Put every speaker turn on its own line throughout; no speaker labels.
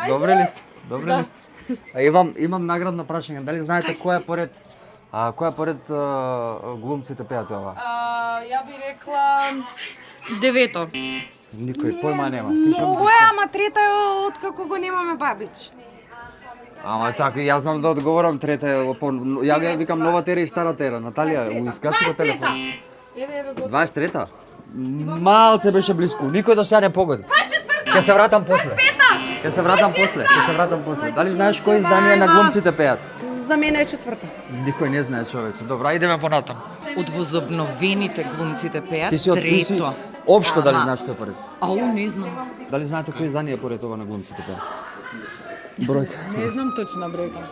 Добри ли сте? Добри ли сте? А имам наградно прашање. Дали знаете која поред глумците пеат ова?
Ја би рекла девето.
Никој појма нема. Ти што мислиш?
Која, ама трета е откако го немаме Бабич.
Ама така, јас знам да одговорам трета е ја ги викам новата ера и старата ера. Наталија, изгаси го телефон. 23-та? Малце беше близко. Никој до сега не погоди. Ќе се вратам после. Ќе се вратам после. Дали знаеш кој издание на глумците пеат?
За мене е четврто.
Никој не знае, човече. Добра, идеме понатам.
Од возобновените глумците пеат
Ти си
трето.
Општо дали знаеш кој е поред?
Не знам.
Дали знаете кој издание е поред ова на глумците пеат? Бројка.
Не знам точна бројка.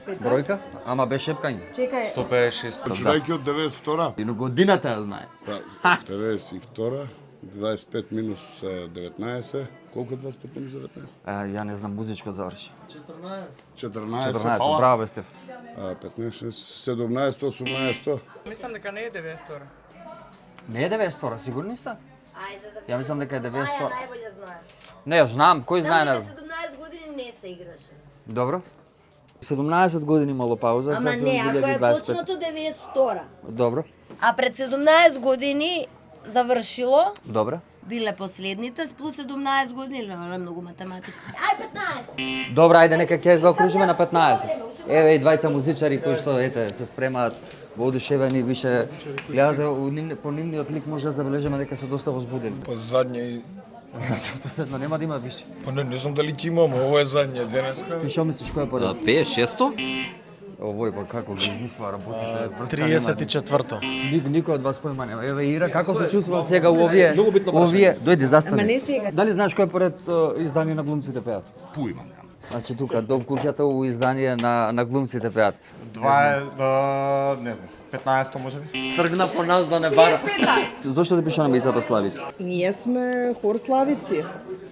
Бројка? Ама без шепкање.
Чекај.
156.
Починајќи од 92-а,
И годината ја знае.
92-а, 25 минус 19, колку е 25 минус 19?
Ја не знам, музичка заврши.
14,
14,
фала.
браво бе Стеф.
15, 17, 18.
Мислам дека не е 92.
Не е 92, сигурни сте?
Ајде да.
Ја мислам дека е 92.
Најбоље знаеш.
Не, ја знам, кој знае
Знам
на...
дека 17 години не се играше.
Добро. 17 години имало пауза,
Ама
сега
не, ако е
2025.
почнато 92-а,
Добро,
а пред 17 години завршило,
добро.
биле последните, плюс 17 години, леле, многу математика. Ај 15.
Добро, ајде нека ќе заокружиме на 15. Еве и двајца музичари кои што ете се спремаат воодушевени више. Гледате по нивниот лик може да забележиме дека се доста возбудени.
Па задње
Последно нема да има више.
па не знам дали ќе имам, ово е задње денеска.
Ти што мислиш кој е поред?
56-то?
Овој па како ги измисла работите.
34-то.
Никој од вас појма нема. Еве Ира, како се чувствува сега овие дојди застани.
Ама не сега.
Дали знаеш кој е поред издание на глумците пеат?
Пујма нема.
Значи тука до куќата у издание на глумците пеат.
Два е, не знам, 15-то може би?
Тргна по нас да не бара. Зошто да пише на мисата Славици?
Ние сме хор Славици.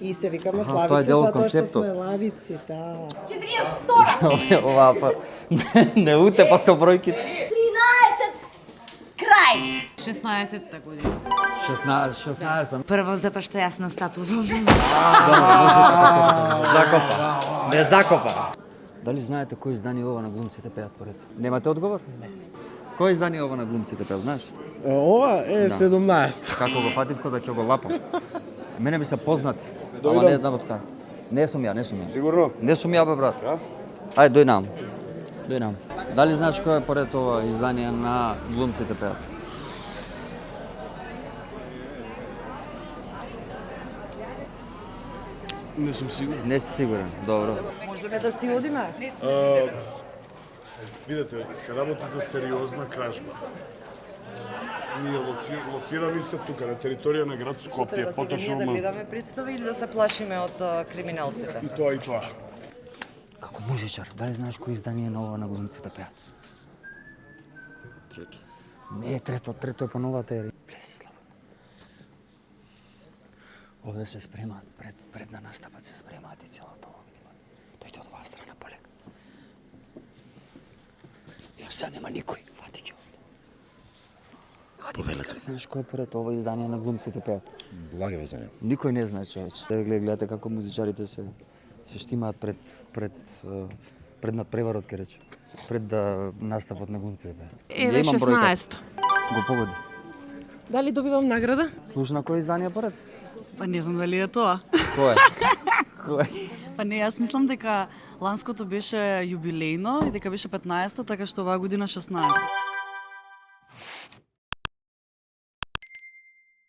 И се викаме
тоа е
Славици
дел од
затоа што
концептот.
сме лавици, да.
42.
Ова па не утепа со бројките.
13. Крај.
16-та година.
16.
Прво затоа што јас настапувам.
Закопа. Не закопа. Дали знаете кој издание ова на глумците пеат поред? Немате одговор? Не. Кој издание ова на глумците пеат, знаеш?
Ова е 17.
Како го фатив кога ќе го лапам. Мене ми се познати. Ама не знам од кај. Не сум ја.
Сигурно?
Не сум ја бе брат. Ајде дој нам. Дали знаеш кој е поред ова издание на глумците пеат?
Не сум сигурен.
Не си сигурен. Добро.
Можеме да си одиме?
Видете, се работи за сериозна кражба. Ние лоцирани се тука на територија на град Скопје,
Треба сега ние да гледаме представа или да се плашиме од криминалците?
И тоа и тоа.
Како музичар, дали знаеш кој издание на ова на глумците пеат?
Трето.
Не е трето е по новата ера. Влези слободно. Овде се спремаат, пред да настапат се спремаат и целото ова видима. Дојде од оваа страна полек. Ја сега нема никој, фати ги овде. Дали знаеш кој е поред ова издание на глумците пеат?
Благе ве знам.
Никој не знае, човече. Гледате како музичарите се штимаат пред надпреварот, ке рече. Пред да настапот на глумците пеат.
Еве 16-то.
Го погоди.
Дали добивам награда?
Слушна кој издание поред?
Па не знам дали е тоа.
Кој е? Кој?
Па не, јас мислам дека ланското беше јубилејно и дека беше 15-то, така што оваа година 16-то.